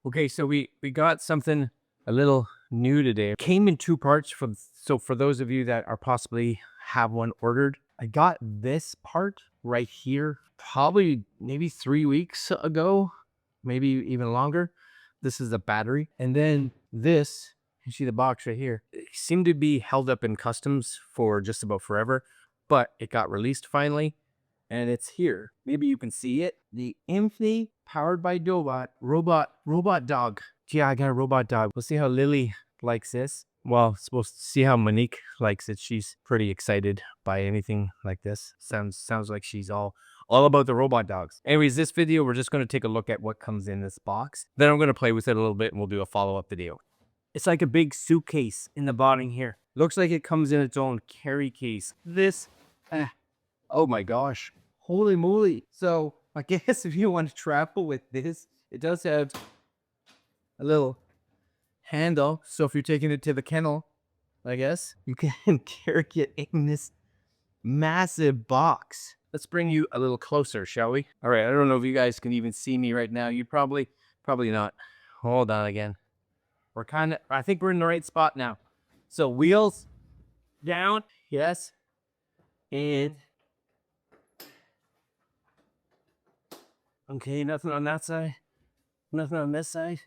Okay, so we got something a little new today. It came in two parts. So for those of you that are possibly have one ordered, I got this part right here probably maybe 3 weeks ago, maybe even longer. This is the battery. And then this, you see the box right here, it seemed to be held up in customs for just about forever, but it got released finally. And it's here. Maybe you can see it. The INFFNI powered by Dobot robot dog. Yeah, I got a robot dog. We'll see how Lily likes this. Well, supposed to see how Monique likes it. She's pretty excited by anything like this. Sounds like she's all about the robot dogs. Anyways, this video, we're just going to take a look at what comes in this box. Then I'm going to play with it a little bit and we'll do a follow-up video. It's like a big suitcase in the bottom here. Looks like it comes in its own carry case. This, oh my gosh. Holy moly. So I guess if you want to travel with this, it does have a little handle. So if you're taking it to the kennel, I guess, you can carry it in this massive box. Let's bring you a little closer, shall we? All right, I don't know if you guys can even see me right now. You probably not. Hold on again. I think we're in the right spot now. So wheels down, yes. And okay, nothing on that side. Nothing on this side.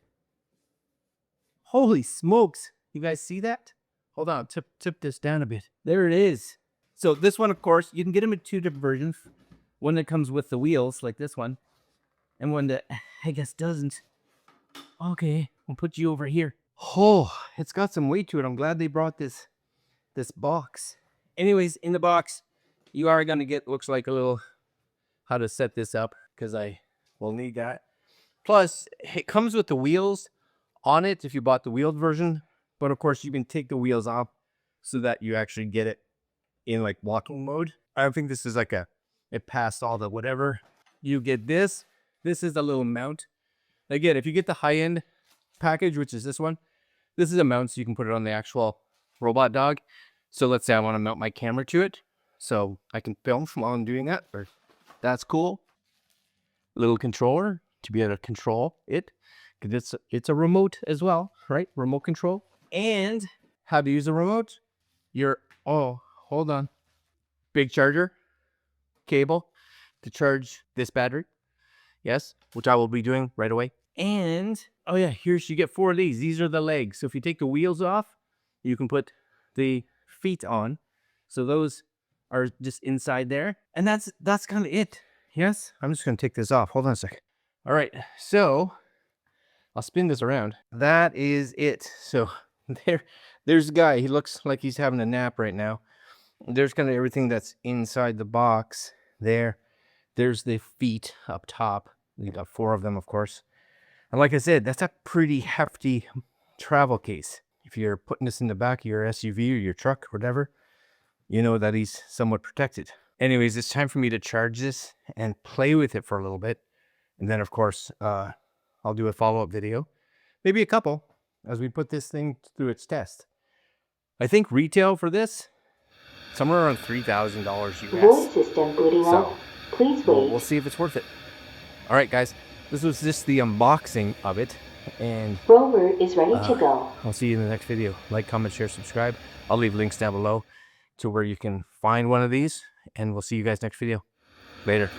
Holy smokes. You guys see that? Hold on, tip this down a bit. There it is. So this one, of course, you can get them in two different versions. One that comes with the wheels, like this one. And one that, I guess, doesn't. Okay, we'll put you over here. Oh, it's got some weight to it. I'm glad they brought this box. Anyways, in the box, you are going to get, looks like a little, how to set this up, because I will need that. Plus, it comes with the wheels on it if you bought the wheeled version. But of course, you can take the wheels off so that you actually get it in like walking mode. I don't think this is like it passed all the whatever. You get this. This is a little mount. Again, if you get the high-end package, which is this one, this is a mount so you can put it on the actual robot dog. So let's say I want to mount my camera to it so I can film while I'm doing that. That's cool. Little controller to be able to control it. Because it's a remote as well, right? Remote control. And how to use a remote. Oh, hold on. Big charger cable to charge this battery. Yes, which I will be doing right away. And, oh yeah, you get 4 of these. These are the legs. So if you take the wheels off, you can put the feet on. So those are just inside there. And that's kind of it. Yes, I'm just going to take this off. Hold on a second. All right, so I'll spin this around. That is it. So there's the guy. He looks like he's having a nap right now. There's kind of everything that's inside the box there. There's the feet up top. You got 4 of them, of course. And like I said, that's a pretty hefty travel case. If you're putting this in the back of your SUV or your truck or whatever, you know that he's somewhat protected. Anyways, it's time for me to charge this and play with it for a little bit. And then, of course, I'll do a follow-up video. Maybe a couple as we put this thing through its test. I think retail for this, somewhere around $3,000 US. Voice system booting up. Please wait. We'll see if it's worth it. All right, guys. This was just the unboxing of it. And Rover is ready to go. I'll see you in the next video. Like, comment, share, subscribe. I'll leave links down below to where you can find one of these. And we'll see you guys next video. Later.